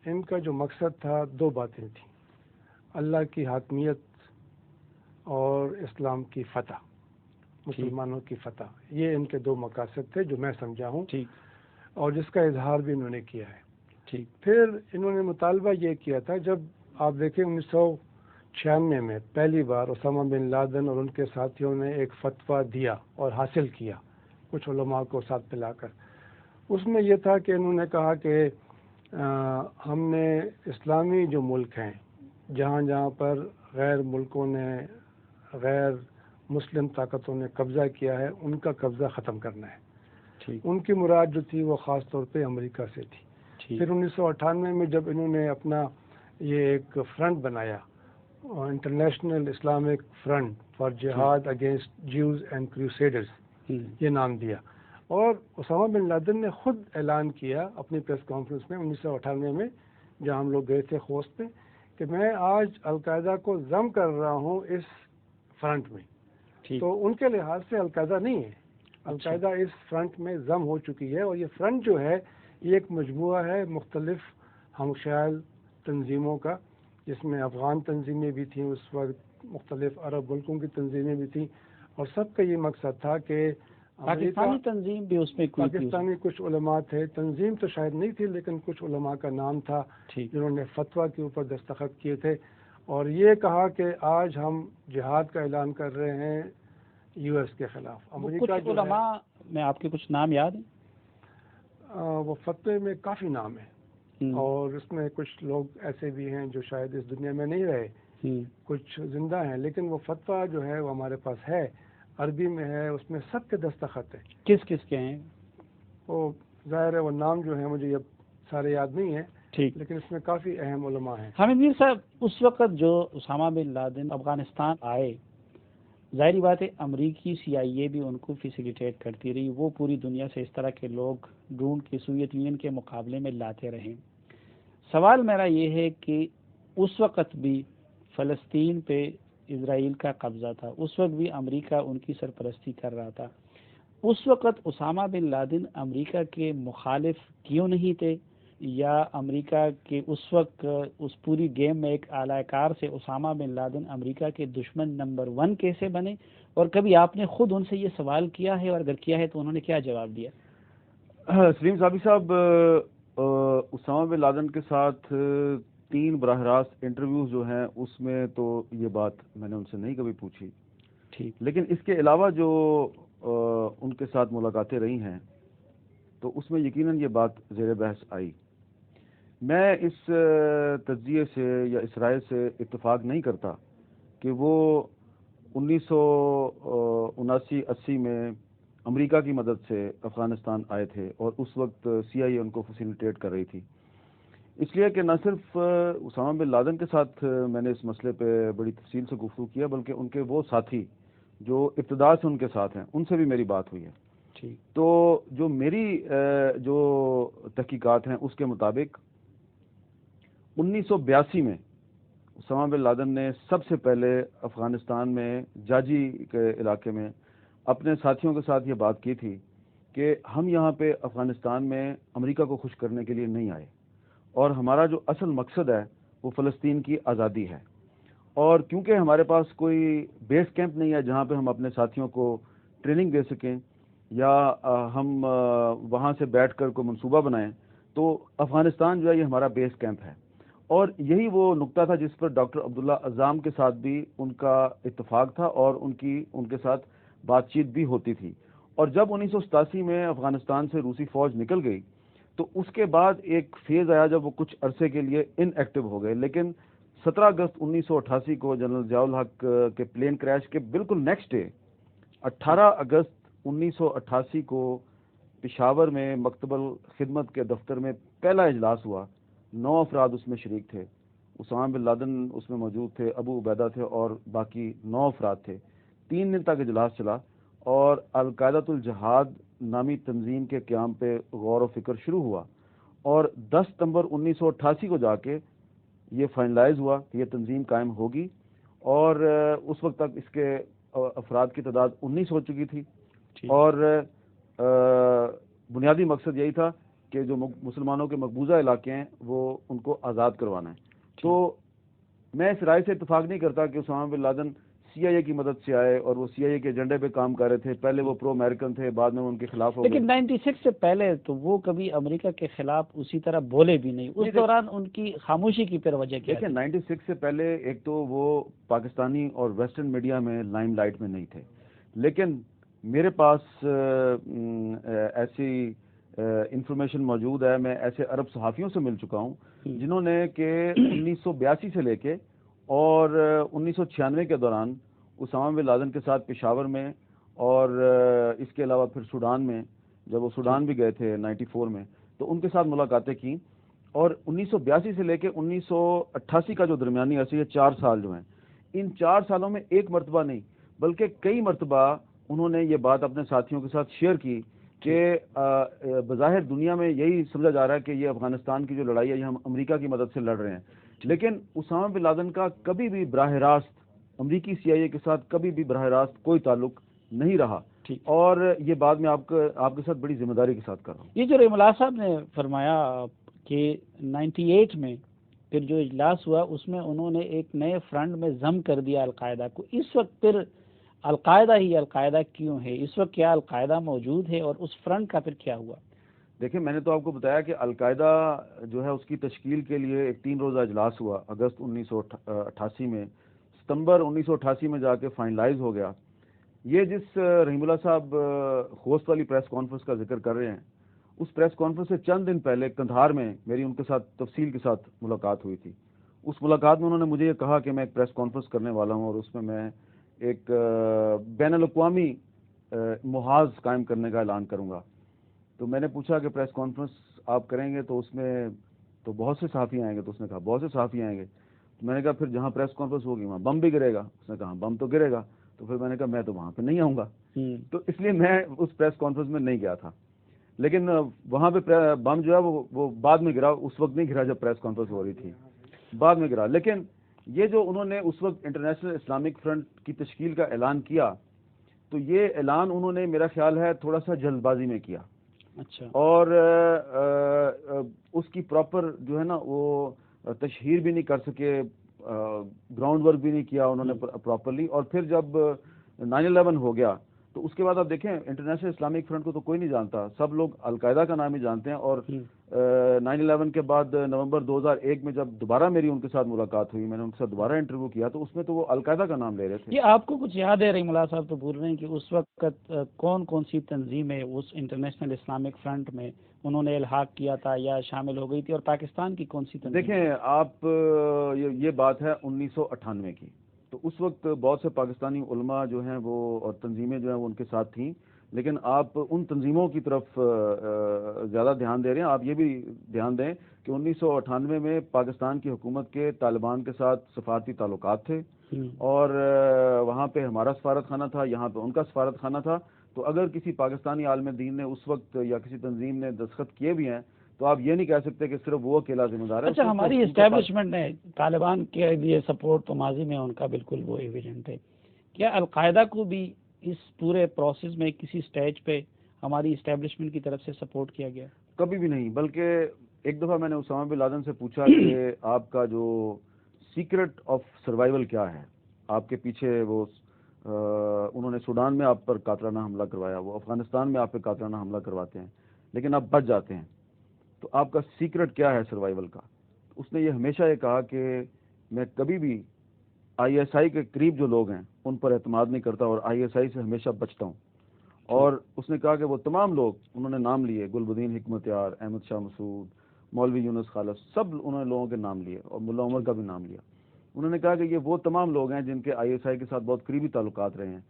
B: ان کا جو مقصد تھا دو باتیں تھیں، اللہ کی حاکمیت اور اسلام کی فتح، مسلمانوں کی فتح، یہ ان کے دو مقاصد تھے جو میں سمجھا ہوں، اور جس کا اظہار بھی انہوں نے کیا ہے۔ پھر انہوں نے مطالبہ یہ کیا تھا، جب آپ دیکھیں 1996 میں پہلی بار اسامہ بن لادن اور ان کے ساتھیوں نے ایک فتویٰ دیا اور حاصل کیا کچھ علماء کو ساتھ ملا کر، اس میں یہ تھا کہ انہوں نے کہا کہ ہم نے اسلامی جو ملک ہیں جہاں جہاں پر غیر ملکوں نے، غیر مسلم طاقتوں نے قبضہ کیا ہے، ان کا قبضہ ختم کرنا ہے۔ ان کی مراد جو تھی وہ خاص طور پہ امریکہ سے تھی۔ پھر 1998 میں جب انہوں نے اپنا یہ ایک فرنٹ بنایا، انٹرنیشنل اسلامک فرنٹ فار جہاد اگینسٹ جیوز اینڈ کروسیڈرز، یہ نام دیا، اور اسامہ بن لادن نے خود اعلان کیا اپنی پریس کانفرنس میں 1998 میں جہاں ہم لوگ گئے تھے خوست میں، کہ میں آج القاعدہ کو ضم کر رہا ہوں اس فرنٹ میں۔ تو ان کے لحاظ سے القاعدہ نہیں ہے، القاعدہ اس فرنٹ میں ضم ہو چکی ہے، اور یہ فرنٹ جو ہے یہ ایک مجموعہ ہے مختلف ہم خیال تنظیموں کا، جس میں افغان تنظیمیں بھی تھیں اس وقت، مختلف عرب ملکوں کی تنظیمیں بھی تھیں، اور سب کا یہ مقصد تھا کہ
A: پاکستانی تنظیم بھی اس میں کوئی
B: پاکستانی کچھ علماء تھے، تنظیم تو شاید نہیں تھی لیکن کچھ علماء کا نام تھا جنہوں نے فتویٰ کے اوپر دستخط کیے تھے، اور یہ کہا کہ آج ہم جہاد کا اعلان کر رہے ہیں یو ایس کے خلاف۔
A: امریکہ کچھ علماء میں آپ کے کچھ نام یاد ہیں؟
B: وہ فتوے میں کافی نام ہیں، اور اس میں کچھ لوگ ایسے بھی ہیں جو شاید اس دنیا میں نہیں رہے، کچھ زندہ ہیں، لیکن وہ فتویٰ جو ہے وہ ہمارے پاس ہے، عربی میں ہے، اس میں سب کے دستخط ہے۔
A: کس کس کے ہیں؟
B: وہ ظاہر ہے وہ نام جو ہیں مجھے اب سارے یاد نہیں ہیں، لیکن اس میں کافی اہم علماء ہیں۔
A: حامد میر صاحب، اس وقت جو اسامہ بن لادن افغانستان آئے، ظاہری بات ہے امریکی CIA بھی ان کو فیسیلیٹیٹ کرتی رہی، وہ پوری دنیا سے اس طرح کے لوگ ڈھونڈ کے سوویت یونین کے مقابلے میں لاتے رہے۔ سوال میرا یہ ہے کہ اس وقت بھی فلسطین پہ اسرائیل کا قبضہ تھا، اس وقت بھی امریکہ ان کی سرپرستی کر رہا تھا، اس وقت اسامہ بن لادن امریکہ کے مخالف کیوں نہیں تھے، یا امریکہ کے اس وقت اس پوری گیم میں ایک اعلی کار سے اسامہ بن لادن امریکہ کے دشمن نمبر 1 کیسے بنے؟ اور کبھی آپ نے خود ان سے یہ سوال کیا ہے، اور اگر کیا ہے تو انہوں نے کیا جواب دیا؟
C: سلیم صاحب، اسامہ بن لادن کے ساتھ 3 براہ راست انٹرویوز جو ہیں اس میں تو یہ بات میں نے ان سے نہیں کبھی پوچھی، لیکن اس کے علاوہ جو ان کے ساتھ ملاقاتیں رہی ہیں تو اس میں یقیناً یہ بات زیر بحث آئی۔ میں اس تجزیے سے یا اس رائے سے اتفاق نہیں کرتا کہ وہ 1979-80 میں امریکہ کی مدد سے افغانستان آئے تھے اور اس وقت CIA ان کو فیسیلیٹیٹ کر رہی تھی۔ اس لیے کہ نہ صرف اسامہ بن لادن کے ساتھ میں نے اس مسئلے پہ بڑی تفصیل سے گفتگو کیا، بلکہ ان کے وہ ساتھی جو ابتدا سے ان کے ساتھ ہیں ان سے بھی میری بات ہوئی ہے. تو جو میری جو تحقیقات ہیں اس کے مطابق 1982 میں اسامہ بن لادن نے سب سے پہلے افغانستان میں جاجی کے علاقے میں اپنے ساتھیوں کے ساتھ یہ بات کی تھی کہ ہم یہاں پہ افغانستان میں امریکہ کو خوش کرنے کے لیے نہیں آئے، اور ہمارا جو اصل مقصد ہے وہ فلسطین کی آزادی ہے. اور کیونکہ ہمارے پاس کوئی بیس کیمپ نہیں ہے جہاں پہ ہم اپنے ساتھیوں کو ٹریننگ دے سکیں یا ہم وہاں سے بیٹھ کر کوئی منصوبہ بنائیں، تو افغانستان جو ہے یہ ہمارا بیس کیمپ ہے. اور یہی وہ نقطہ تھا جس پر ڈاکٹر عبداللہ عزام کے ساتھ بھی ان کا اتفاق تھا اور ان کے ساتھ بات چیت بھی ہوتی تھی. اور جب 1987 میں افغانستان سے روسی فوج نکل گئی تو اس کے بعد ایک فیز آیا جب وہ کچھ عرصے کے لیے ان ایکٹیو ہو گئے. لیکن 17 اگست 1988 کو جنرل ضیاء الحق کے پلین کریش کے بالکل نیکسٹ ڈے 18 اگست 1988 کو پشاور میں مکتب الخدمت کے دفتر میں پہلا اجلاس ہوا. 9 افراد اس میں شریک تھے. اسامہ بن لادن اس میں موجود تھے، ابو عبیدہ تھے اور باقی 9 افراد تھے. 3 دن تک اجلاس چلا اور القاعدۃ الجہاد نامی تنظیم کے قیام پہ غور و فکر شروع ہوا. اور 10 ستمبر 1988 کو جا کے یہ فائنلائز ہوا کہ یہ تنظیم قائم ہوگی. اور اس وقت تک اس کے افراد کی تعداد 19 ہو چکی تھی. اور بنیادی مقصد یہی تھا کہ جو مسلمانوں کے مقبوضہ علاقے ہیں وہ ان کو آزاد کروانا ہے. تو میں اس رائے سے اتفاق نہیں کرتا کہ اسامہ بن لادن سی آئی اے کی مدد سے آئے اور وہ سی آئی اے کے ایجنڈے پہ کام کر رہے تھے. پہلے وہ پرو امریکن تھے، بعد میں ان کے خلاف ہو گئے.
A: لیکن 96 سے پہلے تو وہ کبھی امریکہ کے خلاف اسی طرح بولے بھی نہیں. اس دوران ان کی خاموشی کی پھر وجہ کیا؟
C: دیکھیں 96 سے پہلے ایک تو وہ پاکستانی اور ویسٹرن میڈیا میں لائم لائٹ میں نہیں تھے. لیکن میرے پاس ایسی انفارمیشن موجود ہے، میں ایسے عرب صحافیوں سے مل چکا ہوں جنہوں نے کہ 1982 سے لے کے اور 1996 کے دوران اسامہ بن لادن کے ساتھ پشاور میں اور اس کے علاوہ پھر سوڈان میں، جب وہ سوڈان بھی گئے تھے 94 میں، تو ان کے ساتھ ملاقاتیں کی. اور 1982 سے لے کے 1988 کا جو درمیانی عرصہ ہے 4 سال جو ہیں، ان 4 سالوں میں ایک مرتبہ نہیں بلکہ کئی مرتبہ انہوں نے یہ بات اپنے ساتھیوں کے ساتھ شیئر کی کہ بظاہر دنیا میں یہی سمجھا جا رہا ہے کہ یہ افغانستان کی جو لڑائی ہے یہ ہم امریکہ کی مدد سے لڑ رہے ہیں. لیکن اسامہ بن لادن کا کبھی بھی براہ راست امریکی سی آئی اے کے ساتھ کبھی بھی براہ راست کوئی تعلق نہیں رہا. اور یہ بات میں آپ کے ساتھ بڑی ذمہ داری کے ساتھ کر رہا ہوں.
A: یہ جو رحماللہ صاحب نے فرمایا کہ 98 میں پھر جو اجلاس ہوا اس میں انہوں نے ایک نئے فرنٹ میں ضم کر دیا القاعدہ کو. اس وقت پھر القاعدہ کیوں ہے؟ اس وقت کیا القاعدہ موجود ہے اور اس فرنٹ کا پھر کیا ہوا؟
C: دیکھیں میں نے تو آپ کو بتایا کہ القاعدہ جو ہے اس کی تشکیل کے لیے ایک 3 روزہ اجلاس ہوا اگست 1988 میں. ستمبر 1988 میں جا کے فائنلائز ہو گیا. یہ جس رحیم اللہ صاحب خوست والی پریس کانفرنس کا ذکر کر رہے ہیں، اس پریس کانفرنس سے چند دن پہلے قندھار میں میری ان کے ساتھ تفصیل کے ساتھ ملاقات ہوئی تھی. اس ملاقات میں انہوں نے مجھے یہ کہا کہ میں ایک پریس کانفرنس کرنے والا ہوں اور اس میں ایک بین الاقوامی محاذ قائم کرنے کا اعلان کروں گا. تو میں نے پوچھا کہ پریس کانفرنس آپ کریں گے تو اس میں تو بہت سے صحافی آئیں گے؟ تو اس نے کہا بہت سے صحافی آئیں گے. تو میں نے کہا پھر جہاں پریس کانفرنس ہوگی وہاں بم بھی گرے گا؟ اس نے کہا بم تو گرے گا. تو پھر میں نے کہا میں تو وہاں پہ نہیں آؤں گا. تو اس لیے میں اس پریس کانفرنس میں نہیں گیا تھا. لیکن وہاں پہ بم جو ہے وہ بعد میں گرا، اس وقت نہیں گرا جب پریس کانفرنس ہو رہی تھی، بعد میں گرا. لیکن یہ جو انہوں نے اس وقت انٹرنیشنل اسلامک فرنٹ کی تشکیل کا اعلان کیا، تو یہ اعلان انہوں نے میرا خیال ہے تھوڑا سا جلد بازی میں کیا.
A: اچھا.
C: اور اس کی پراپر جو ہے نا وہ تشہیر بھی نہیں کر سکے، گراؤنڈ ورک بھی نہیں کیا انہوں نے پراپرلی. اور پھر جب 9/11 ہو گیا تو اس کے بعد آپ دیکھیں انٹرنیشنل اسلامک فرنٹ کو تو کوئی نہیں جانتا، سب لوگ القاعدہ کا نام ہی جانتے ہیں. اور 9/11 کے بعد نومبر 2001 میں جب دوبارہ میری ان کے ساتھ ملاقات ہوئی، میں نے ان کے ساتھ دوبارہ انٹرویو کیا تو اس میں تو وہ القاعدہ کا نام لے رہے تھے.
A: یہ آپ کو کچھ یاد ہے رحیم اللہ صاحب تو بول رہے ہیں کہ اس وقت کون سی تنظیمیں اس انٹرنیشنل اسلامک فرنٹ میں انہوں نے الحاق کیا تھا یا شامل ہو گئی تھی، اور پاکستان کی کون سی تنظیم؟
C: دیکھیں آپ یہ بات ہے 1998 کی. تو اس وقت بہت سے پاکستانی علماء جو ہیں وہ اور تنظیمیں جو ہیں وہ ان کے ساتھ تھیں. لیکن آپ ان تنظیموں کی طرف زیادہ دھیان دے رہے ہیں. آپ یہ بھی دھیان دیں کہ 1998 میں پاکستان کی حکومت کے طالبان کے ساتھ سفارتی تعلقات تھے اور وہاں پہ ہمارا سفارت خانہ تھا, یہاں پہ ان کا سفارت خانہ تھا. تو اگر کسی پاکستانی عالم دین نے اس وقت یا کسی تنظیم نے دستخط کیے بھی ہیں تو آپ یہ نہیں کہہ سکتے کہ صرف وہ اکیلا ذمہ دار ہے.
A: اچھا, ہماری اسٹیبلشمنٹ نے طالبان کے لیے سپورٹ تو ماضی میں ان کا بالکل وہ ایویڈنٹ ہے. کیا القاعدہ کو بھی اس پورے پروسیس میں کسی سٹیج پہ ہماری اسٹیبلشمنٹ کی طرف سے سپورٹ کیا گیا؟
C: کبھی بھی نہیں. بلکہ ایک دفعہ میں نے اسامہ بن لادن سے پوچھا کہ آپ کا جو سیکرٹ آف سروائیول کیا ہے, آپ کے پیچھے وہ انہوں نے سوڈان میں آپ پر قاتلانہ حملہ کروایا, وہ افغانستان میں آپ پہ قاتلانہ حملہ کرواتے ہیں لیکن آپ بچ جاتے ہیں, تو آپ کا سیکرٹ کیا ہے سروائیول کا؟ اس نے یہ ہمیشہ یہ کہا کہ میں کبھی بھی آئی ایس آئی کے قریب جو لوگ ہیں ان پر اعتماد نہیں کرتا اور آئی ایس آئی سے ہمیشہ بچتا ہوں. اور اس نے کہا کہ وہ تمام لوگ, انہوں نے نام لیے, گلبدین حکمت یار, احمد شاہ مسعود, مولوی یونس خالص, سب انہوں نے لوگوں کے نام لیے اور ملا عمر کا بھی نام لیا. انہوں نے کہا کہ یہ وہ تمام لوگ ہیں جن کے آئی ایس آئی کے ساتھ بہت قریبی تعلقات رہے ہیں.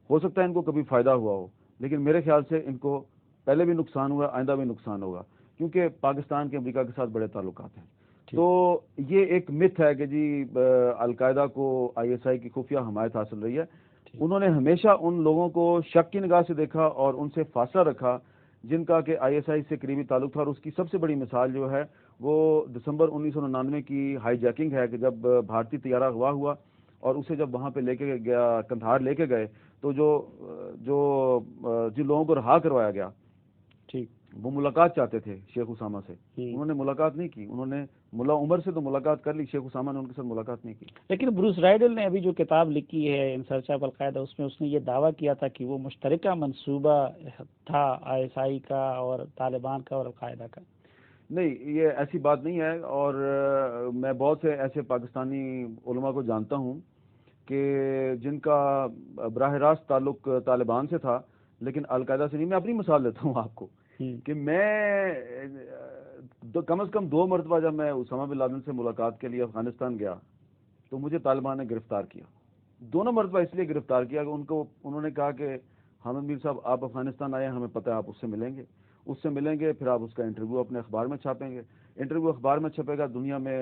C: ہو سکتا ہے ان کو کبھی فائدہ ہوا ہو, لیکن میرے خیال سے ان کو پہلے بھی نقصان ہوا, آئندہ بھی نقصان ہوگا, کیونکہ پاکستان کے امریکہ کے ساتھ بڑے تعلقات ہیں. تو یہ ایک متھ ہے کہ جی القاعدہ کو آئی ایس آئی کی خفیہ حمایت حاصل رہی ہے. انہوں نے ہمیشہ ان لوگوں کو شک کی نگاہ سے دیکھا اور ان سے فاصلہ رکھا جن کا کہ آئی ایس آئی سے قریبی تعلق تھا. اور اس کی سب سے بڑی مثال جو ہے وہ دسمبر 1999 کی ہائی جیکنگ ہے کہ جب بھارتی طیارہ اغوا ہوا اور اسے جب وہاں پہ لے کے گیا, قندھار لے کے گئے, تو جن لوگوں کو رہا کروایا گیا وہ ملاقات چاہتے تھے شیخ اسامہ سے, انہوں نے ملاقات نہیں کی. انہوں نے ملا عمر سے تو ملاقات کر لی, شیخ اسامہ نے ان کے ساتھ ملاقات نہیں کی.
A: لیکن بروس رائڈل نے ابھی جو کتاب لکھی ہے ان سرچ آف القاعدہ, اس میں اس نے یہ دعویٰ کیا تھا کہ وہ مشترکہ منصوبہ تھا آئی ایس آئی کا اور طالبان کا اور القاعدہ کا.
C: نہیں, یہ ایسی بات نہیں ہے. اور میں بہت سے ایسے پاکستانی علماء کو جانتا ہوں کہ جن کا براہ راست تعلق طالبان سے تھا لیکن القاعدہ سے نہیں. میں اپنی مثال دیتا ہوں آپ کو کہ میں کم از کم 2 مرتبہ جب میں اسامہ بن لادن سے ملاقات کے لیے افغانستان گیا تو مجھے طالبان نے گرفتار کیا. دونوں مرتبہ اس لیے گرفتار کیا کہ انہوں نے کہا کہ حامد میر صاحب آپ افغانستان آئے ہیں, ہمیں پتہ ہے آپ اس سے ملیں گے, پھر آپ اس کا انٹرویو اپنے اخبار میں چھاپیں گے, انٹرویو اخبار میں چھپے گا, دنیا میں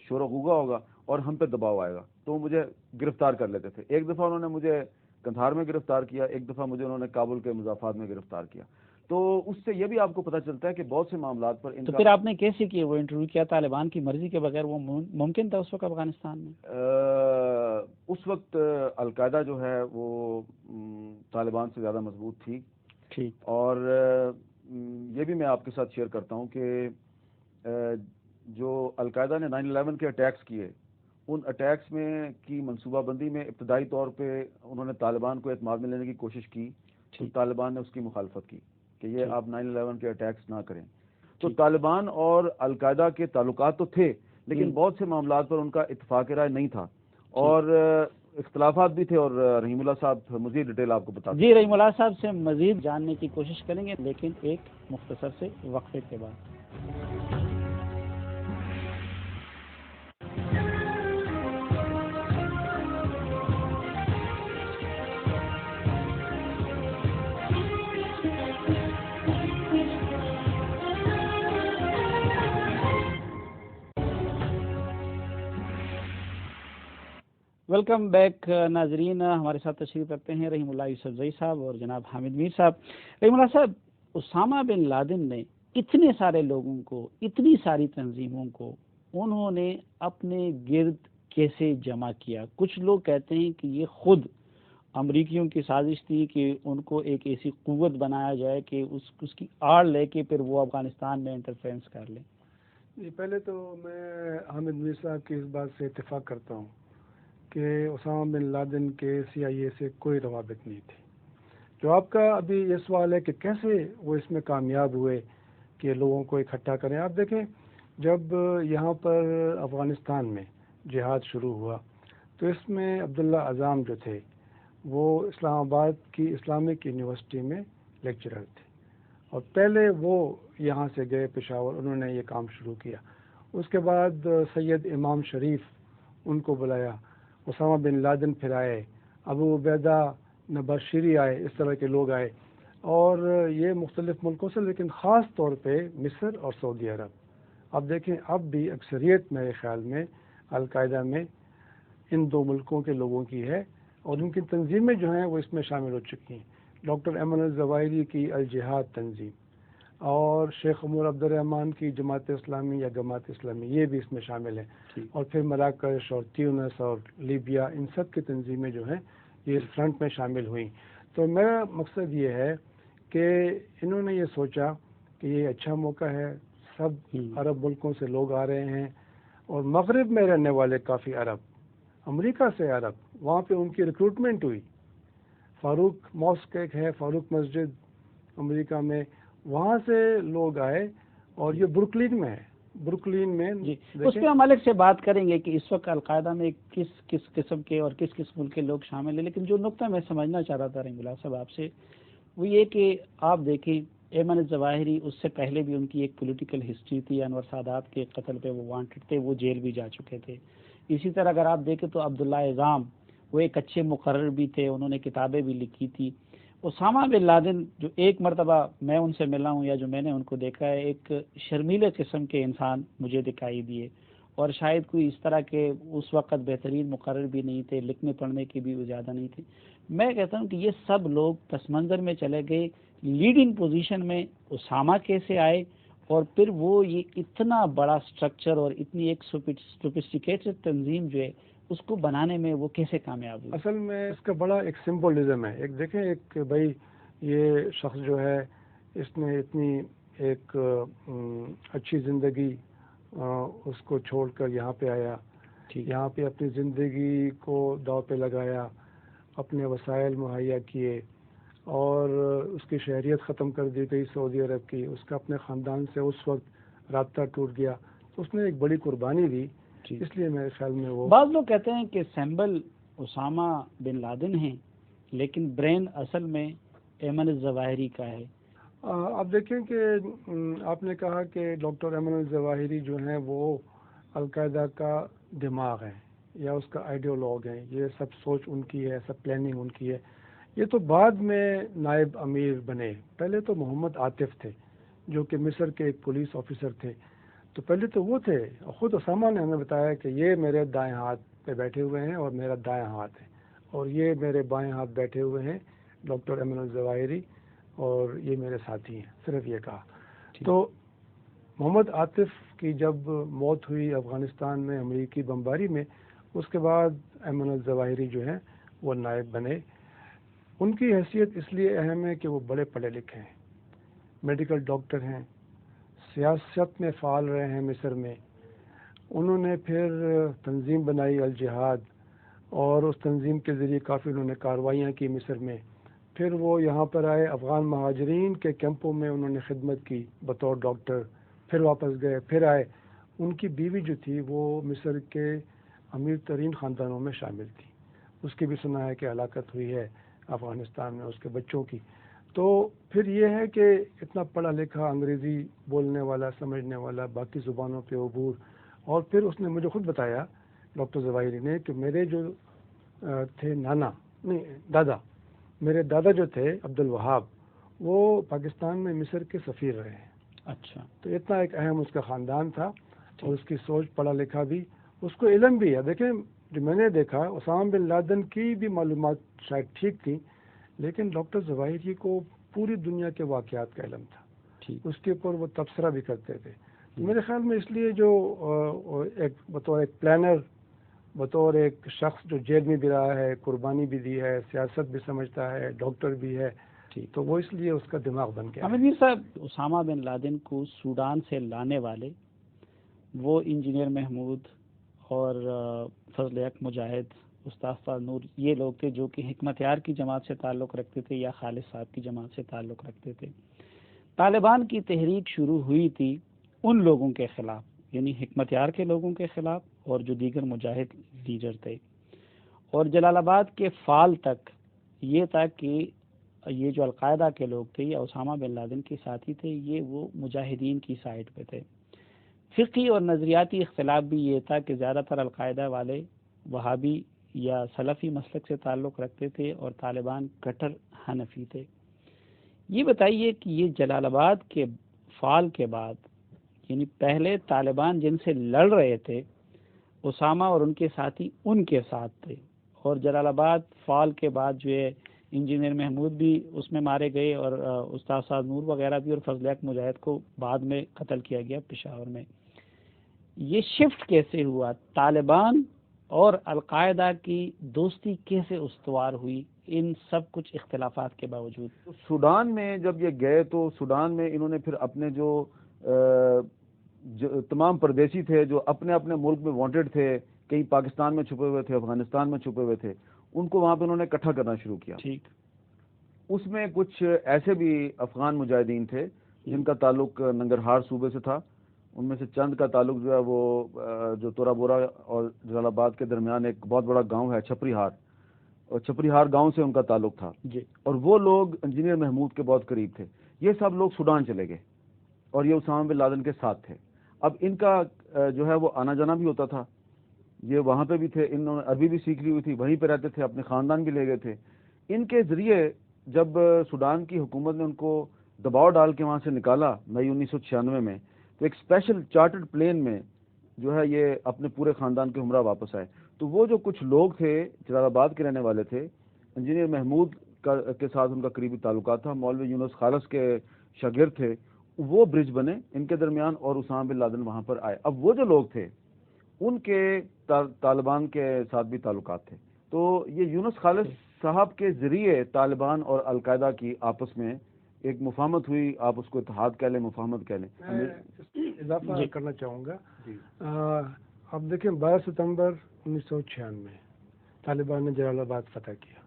C: شور و غوغا ہوگا اور ہم پہ دباؤ آئے گا. تو مجھے گرفتار کر لیتے تھے. ایک دفعہ انہوں نے مجھے قندھار میں گرفتار کیا, ایک دفعہ مجھے انہوں نے کابل کے مضافات میں گرفتار کیا. تو اس سے یہ بھی آپ کو پتہ چلتا ہے کہ بہت سے معاملات پر
A: تو پھر آپ نے کیسے کیا وہ انٹرویو؟ کیا طالبان کی مرضی کے بغیر وہ ممکن تھا اس وقت افغانستان میں؟
C: اس وقت القاعدہ جو ہے وہ طالبان سے زیادہ مضبوط تھی.
A: ٹھیک. اور
C: یہ بھی میں آپ کے ساتھ شیئر کرتا ہوں کہ جو القاعدہ نے 9/11 کے اٹیکس کیے, ان اٹیکس میں کی منصوبہ بندی میں ابتدائی طور پہ انہوں نے طالبان کو اعتماد میں لینے کی کوشش کی, تو طالبان نے اس کی مخالفت کی کہ یہ آپ 9/11 کے اٹیکس نہ کریں. تو طالبان اور القاعدہ کے تعلقات تو تھے لیکن بہت سے معاملات پر ان کا اتفاق رائے نہیں تھا اور اختلافات بھی تھے. اور رحیم اللہ صاحب مزید ڈیٹیل آپ کو بتا دیں.
A: جی, رحیم اللہ صاحب سے مزید جاننے کی کوشش کریں گے لیکن ایک مختصر سے وقفے کے بعد. ویلکم بیک ناظرین, ہمارے ساتھ تشریف رکھتے ہیں رحیم اللہ یوسف زئی صاحب اور جناب حامد میر صاحب. رحیم اللہ صاحب, اسامہ بن لادن نے اتنے سارے لوگوں کو, اتنی ساری تنظیموں کو انہوں نے اپنے گرد کیسے جمع کیا؟ کچھ لوگ کہتے ہیں کہ یہ خود امریکیوں کی سازش تھی کہ ان کو ایک ایسی قوت بنایا جائے کہ اس کی آڑ لے کے پھر وہ افغانستان میں انٹرفیرنس کر لیں.
B: جی, پہلے تو میں حامد میر صاحب کی اس بات سے اتفاق کرتا ہوں کہ اسامہ بن لادن کے سی آئی اے سے کوئی روابط نہیں تھی. جو آپ کا ابھی یہ سوال ہے کہ کیسے وہ اس میں کامیاب ہوئے کہ لوگوں کو اکٹھا کریں, آپ دیکھیں جب یہاں پر افغانستان میں جہاد شروع ہوا تو اس میں عبداللہ اعظم جو تھے وہ اسلام آباد کی اسلامک یونیورسٹی میں لیکچرر تھے اور پہلے وہ یہاں سے گئے پشاور, انہوں نے یہ کام شروع کیا. اس کے بعد سید امام شریف ان کو بلایا, اسامہ بن لادن پھر آئے, ابو عبیدہ نباشری آئے, اس طرح کے لوگ آئے. اور یہ مختلف ملکوں سے، لیکن خاص طور پہ مصر اور سعودی عرب. اب دیکھیں اب بھی اکثریت میرے خیال میں القاعدہ میں ان دو ملکوں کے لوگوں کی ہے، اور ان کی تنظیمیں جو ہیں وہ اس میں شامل ہو چکی ہیں. ڈاکٹر ایمن الزواہری کی الجہاد تنظیم اور شیخ عمر عبد الرحمان کی جماعت اسلامی یا جماعت اسلامی، یہ بھی اس میں شامل ہیں. اور پھر مراکش اور تیونس اور لیبیا، ان سب کی تنظیمیں جو ہیں یہ اس فرنٹ میں شامل ہوئیں. تو میرا مقصد یہ ہے کہ انہوں نے یہ سوچا کہ یہ اچھا موقع ہے، سب عرب ملکوں سے لوگ آ رہے ہیں، اور مغرب میں رہنے والے کافی عرب، امریکہ سے عرب، وہاں پہ ان کی ریکروٹمنٹ ہوئی. فاروق ماسک ایک ہے، فاروق مسجد امریکہ میں، وہاں سے لوگ آئے، اور یہ بروکلین میں ہے. بروکلین میں
A: جی اس پہ ہم مالک سے بات کریں گے کہ اس وقت القاعدہ میں کس قسم کے اور کس ملک کے لوگ شامل ہیں. لیکن جو نقطہ میں سمجھنا چاہ رہا تھا رحیم اللہ صاحب آپ سے، وہ یہ کہ آپ دیکھیں ایمن الظواہری، اس سے پہلے بھی ان کی ایک پولیٹیکل ہسٹری تھی. انور سادات کے قتل پہ وہ وانٹڈ تھے، وہ جیل بھی جا چکے تھے. اسی طرح اگر آپ دیکھیں تو عبداللہ اعظام، وہ ایک اچھے مقرر بھی تھے، انہوں نے کتابیں بھی لکھی تھی. اسامہ بن لادن، جو ایک مرتبہ میں ان سے ملا ہوں یا جو میں نے ان کو دیکھا ہے، ایک شرمیلے قسم کے انسان مجھے دکھائی دیے، اور شاید کوئی اس طرح کے اس وقت بہترین مقرر بھی نہیں تھے، لکھنے پڑھنے کی بھی وہ زیادہ نہیں تھے. میں کہتا ہوں کہ یہ سب لوگ پس منظر میں چلے گئے. لیڈنگ پوزیشن میں اسامہ کیسے آئے، اور پھر وہ یہ اتنا بڑا سٹرکچر اور اتنی ایک سوفسٹیکیٹڈ تنظیم جو ہے اس کو بنانے میں وہ کیسے کامیاب ہوئی؟
B: اصل میں اس کا بڑا ایک سمبولزم ہے. ایک دیکھیں، ایک بھائی یہ شخص جو ہے اس نے اتنی ایک اچھی زندگی اس کو چھوڑ کر یہاں پہ آیا، یہاں پہ اپنی زندگی کو داؤ پہ لگایا، اپنے وسائل مہیا کیے، اور اس کی شہریت ختم کر دی گئی سعودی عرب کی. اس کا اپنے خاندان سے اس وقت رابطہ ٹوٹ گیا، تو اس نے ایک بڑی قربانی دی. اس لیے میرے خیال میں وہ،
A: بعض لوگ کہتے ہیں کہ سیمبل اسامہ بن لادن ہیں، لیکن برین اصل میں ایمن الظواہری کا ہے.
B: آپ دیکھیں کہ آپ نے کہا کہ ڈاکٹر ایمن الظواہری جو ہیں وہ القاعدہ کا دماغ ہے یا اس کا آئیڈیولوگ ہیں. یہ سب سوچ ان کی ہے، سب پلاننگ ان کی ہے. یہ تو بعد میں نائب امیر بنے. پہلے تو محمد عاطف تھے جو کہ مصر کے ایک پولیس آفیسر تھے. تو پہلے تو وہ تھے. خود اسامہ نے ہمیں بتایا کہ یہ میرے دائیں ہاتھ پہ بیٹھے ہوئے ہیں اور میرا دائیں ہاتھ ہے، اور یہ میرے بائیں ہاتھ بیٹھے ہوئے ہیں ڈاکٹر ایمن الظواہری، اور یہ میرے ساتھی ہیں. صرف یہ کہا. تو محمد عاطف کی جب موت ہوئی افغانستان میں امریکی بمباری میں، اس کے بعد ایمن الظواہری جو ہیں وہ نائب بنے. ان کی حیثیت اس لیے اہم ہے کہ وہ بڑے پڑھے لکھے ہیں، میڈیکل ڈاکٹر ہیں، سیاست میں فعال رہے ہیں مصر میں. انہوں نے پھر تنظیم بنائی الجہاد، اور اس تنظیم کے ذریعے کافی انہوں نے کارروائیاں کی مصر میں. پھر وہ یہاں پر آئے، افغان مہاجرین کے کیمپوں میں انہوں نے خدمت کی بطور ڈاکٹر، پھر واپس گئے، پھر آئے. ان کی بیوی جو تھی وہ مصر کے امیر ترین خاندانوں میں شامل تھی. اس کی بھی سنا ہے کہ ہلاکت ہوئی ہے افغانستان میں اس کے بچوں کی. تو پھر یہ ہے کہ اتنا پڑھا لکھا، انگریزی بولنے والا، سمجھنے والا، باقی زبانوں پہ عبور. اور پھر اس نے مجھے خود بتایا ڈاکٹر ظواہری نے کہ میرے جو تھے دادا، میرے دادا جو تھے عبد الوہاب، وہ پاکستان میں مصر کے سفیر رہے ہیں.
A: اچھا.
B: تو اتنا ایک اہم اس کا خاندان تھا، اور اس کی سوچ، پڑھا لکھا بھی، اس کو علم بھی ہے. دیکھیں جو میں نے دیکھا، اسامہ بن لادن کی بھی معلومات شاید ٹھیک تھیں، لیکن ڈاکٹر ظواہری کو پوری دنیا کے واقعات کا علم تھا. اس کے اوپر وہ تبصرہ بھی کرتے تھے. میرے خیال میں اس لیے جو ایک بطور ایک پلانر، بطور ایک شخص جو جیل میں بھی رہا ہے، قربانی بھی دی ہے، سیاست بھی سمجھتا ہے، ڈاکٹر بھی ہے، تو وہ اس لیے اس کا دماغ بن گیا.
A: امیر صاحب، اسامہ بن لادن کو سوڈان سے لانے والے وہ انجینئر محمود اور فضل حق مجاہد، استاد فاضل نور، یہ لوگ تھے جو کہ حکمت یار کی جماعت سے تعلق رکھتے تھے یا خالد صاحب کی جماعت سے تعلق رکھتے تھے. طالبان کی تحریک شروع ہوئی تھی ان لوگوں کے خلاف، یعنی حکمت یار کے لوگوں کے خلاف اور جو دیگر مجاہد لیڈر تھے. اور جلال آباد کے فال تک یہ تھا کہ یہ جو القاعدہ کے لوگ تھے یا اسامہ بن لادن کے ساتھی تھے، یہ وہ مجاہدین کی سائڈ پہ تھے. فقہی اور نظریاتی اختلاف بھی یہ تھا کہ زیادہ تر القاعدہ والے وہابی یا سلفی مسلک سے تعلق رکھتے تھے، اور طالبان کٹر حنفی تھے. یہ بتائیے کہ یہ جلال آباد کے فال کے بعد، یعنی پہلے طالبان جن سے لڑ رہے تھے اسامہ اور ان کے ساتھی ان کے ساتھ تھے، اور جلال آباد فال کے بعد جو ہے انجینئر محمود بھی اس میں مارے گئے، اور استاد سعد نور وغیرہ بھی، اور فضل حق مجاہد کو بعد میں قتل کیا گیا پشاور میں. یہ شفٹ کیسے ہوا؟ طالبان اور القاعدہ کی دوستی کیسے استوار ہوئی ان سب کچھ اختلافات کے باوجود؟
C: سوڈان میں جب یہ گئے تو سوڈان میں انہوں نے پھر اپنے جو تمام پردیسی تھے جو اپنے اپنے ملک میں وانٹڈ تھے، کئی پاکستان میں چھپے ہوئے تھے، افغانستان میں چھپے ہوئے تھے، ان کو وہاں پہ انہوں نے اکٹھا کرنا شروع کیا.
A: ٹھیک.
C: اس میں کچھ ایسے بھی افغان مجاہدین تھے جن کا تعلق ننگرہار صوبے سے تھا. ان میں سے چند کا تعلق جو ہے وہ جو تورا بورا اور جلال آباد کے درمیان ایک بہت بڑا گاؤں ہے چھپری ہار، اور چھپری ہار گاؤں سے ان کا تعلق تھا
A: جی.
C: اور وہ لوگ انجینئر محمود کے بہت قریب تھے. یہ سب لوگ سوڈان چلے گئے اور یہ اسامہ بن لادن کے ساتھ تھے. اب ان کا جو ہے وہ آنا جانا بھی ہوتا تھا، یہ وہاں پہ بھی تھے، انہوں نے عربی بھی سیکھ لی ہوئی تھی، وہیں پہ رہتے تھے، اپنے خاندان بھی لے گئے تھے. ان کے ذریعے جب سوڈان کی حکومت نے ان کو دباؤ ڈال کے وہاں سے نکالا مئی 1996 میں، تو ایک اسپیشل چارٹرڈ پلین میں جو ہے یہ اپنے پورے خاندان کے ہمراہ واپس آئے. تو وہ جو کچھ لوگ تھے جلال آباد کے رہنے والے تھے، انجینئر محمود کے ساتھ ان کا قریبی تعلقات تھا، مولوی یونس خالص کے شاگرد تھے، وہ برج بنے ان کے درمیان اور اسامہ بن لادن وہاں پر آئے. اب وہ جو لوگ تھے ان کے طالبان کے ساتھ بھی تعلقات تھے. تو یہ یونس خالص صاحب کے ذریعے طالبان اور القاعدہ کی آپس میں ایک مفاہمت ہوئی، آپ اس کو اتحاد کہہ لیں، مفاہمت کہہ لیں.
B: اضافہ کرنا چاہوں گا. آپ دیکھیں 12 ستمبر 1996 طالبان نے جلال آباد فتح کیا،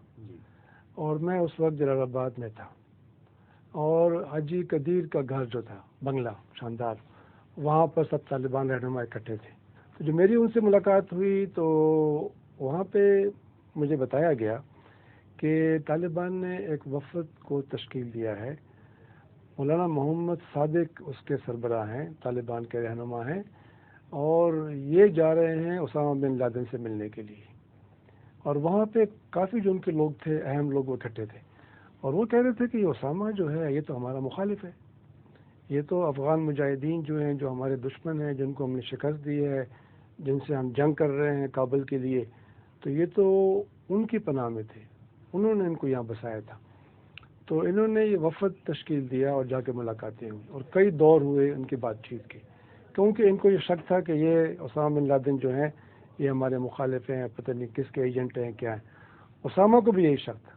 B: اور میں اس وقت جلال آباد میں تھا، اور حاجی قدیر کا گھر جو تھا بنگلہ شاندار، وہاں پر سب طالبان رہنما اکٹھے تھے. تو جو میری ان سے ملاقات ہوئی تو وہاں پہ مجھے بتایا گیا کہ طالبان نے ایک وفد کو تشکیل دیا ہے، مولانا محمد صادق اس کے سربراہ ہیں، طالبان کے رہنما ہیں، اور یہ جا رہے ہیں اسامہ بن لادن سے ملنے کے لیے. اور وہاں پہ کافی جو ان کے لوگ تھے، اہم لوگ وہ اکٹھے تھے، اور وہ کہہ رہے تھے کہ یہ اسامہ جو ہے یہ تو ہمارا مخالف ہے، یہ تو افغان مجاہدین جو ہیں جو ہمارے دشمن ہیں، جن کو ہم نے شکست دی ہے، جن سے ہم جنگ کر رہے ہیں کابل کے لیے، تو یہ تو ان کی پناہ میں تھے، انہوں نے ان کو یہاں بسایا تھا. تو انہوں نے یہ وفد تشکیل دیا اور جا کے ملاقاتیں ہوئی، اور کئی دور ہوئے ان کی بات چیت کے، کیونکہ ان کو یہ شک تھا کہ یہ اسامہ بن لادن جو ہیں یہ ہمارے مخالف ہیں، پتہ نہیں کس کے ایجنٹ ہیں کیا ہیں. اسامہ کو بھی یہی شک تھا.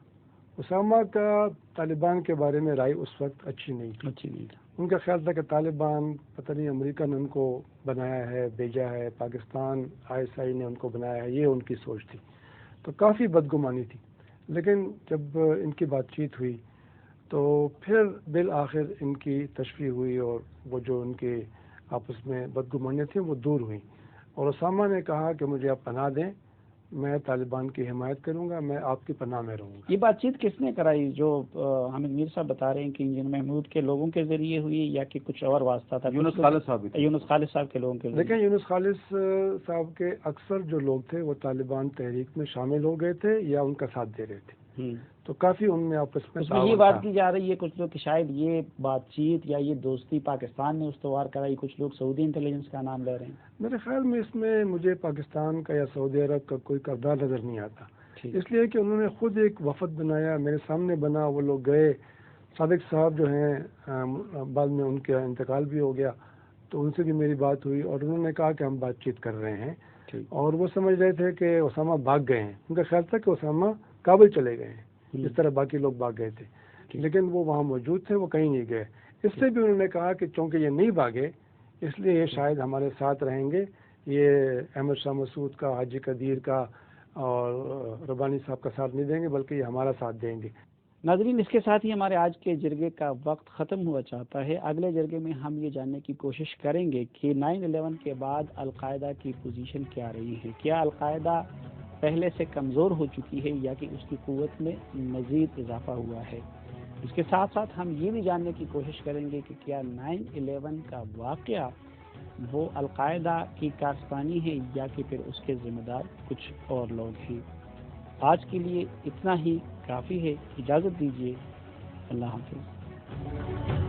B: اسامہ کا طالبان کے بارے میں رائے اس وقت اچھی نہیں تھی. ان کا خیال تھا کہ طالبان پتہ نہیں امریکہ نے ان کو بنایا ہے، بھیجا ہے، پاکستان ISI نے ان کو بنایا ہے، یہ ان کی سوچ تھی. تو کافی بدگمانی تھی. لیکن جب ان کی بات چیت ہوئی تو پھر بالآخر ان کی تشفیع ہوئی، اور وہ جو ان کے آپس میں بدگمانیاں تھیں وہ دور ہوئیں، اور اسامہ نے کہا کہ مجھے آپ پناہ دیں، میں طالبان کی حمایت کروں گا، میں آپ کی پناہ میں رہوں گا.
A: یہ بات چیت کس نے کرائی؟ جو حامد میر صاحب بتا رہے ہیں کہ انجینئر محمود کے لوگوں کے ذریعے ہوئی، یا کہ کچھ اور واسطہ تھا؟
C: یونس خالص صاحب
A: کے لوگوں کے ذریعے.
B: دیکھیں یونس خالص صاحب کے اکثر جو لوگ تھے وہ طالبان تحریک میں شامل ہو گئے تھے یا ان کا ساتھ دے رہے تھے، تو کافی ان میں آپس میں
A: یہ بات کی جا رہی ہے کچھ لوگ کہ شاید یہ بات چیت یا یہ دوستی پاکستان نے استوار کرائی، کچھ لوگ سعودی انٹیلیجنس کا نام لے رہے ہیں.
B: میرے خیال میں اس میں مجھے پاکستان کا یا سعودی عرب کا کوئی کردار نظر نہیں آتا، اس لیے کہ انہوں نے خود ایک وفد بنایا، میرے سامنے بنا، وہ لوگ گئے. صادق صاحب جو ہیں بعد میں ان کا انتقال بھی ہو گیا، تو ان سے بھی میری بات ہوئی، اور انہوں نے کہا کہ ہم بات چیت کر رہے ہیں، اور وہ سمجھ رہے تھے کہ اسامہ بھاگ گئے ہیں. ان کا خیال تھا کہ اسامہ کابل چلے گئے ہیں جس طرح باقی لوگ بھاگ گئے تھے، لیکن وہ وہاں موجود تھے، وہ کہیں نہیں گئے. اس سے بھی انہوں نے کہا کہ چونکہ یہ نہیں بھاگے اس لیے یہ شاید ہمارے ساتھ رہیں گے، یہ احمد شاہ مسعود کا، حاجی قدیر کا اور ربانی صاحب کا ساتھ نہیں دیں گے، بلکہ یہ ہمارا ساتھ دیں گے.
A: ناظرین، اس کے ساتھ ہی ہمارے آج کے جرگے کا وقت ختم ہوا چاہتا ہے. اگلے جرگے میں ہم یہ جاننے کی کوشش کریں گے کہ 9/11 کے بعد القاعدہ کی پوزیشن کیا رہی ہے. کیا القاعدہ پہلے سے کمزور ہو چکی ہے یا کہ اس کی قوت میں مزید اضافہ ہوا ہے؟ اس کے ساتھ ساتھ ہم یہ بھی جاننے کی کوشش کریں گے کہ کیا 9/11 کا واقعہ وہ القاعدہ کی کارسبانی ہے یا کہ پھر اس کے ذمہ دار کچھ اور لوگ ہیں. آج کے لیے اتنا ہی کافی ہے. اجازت دیجیے. اللہ حافظ. حافظ.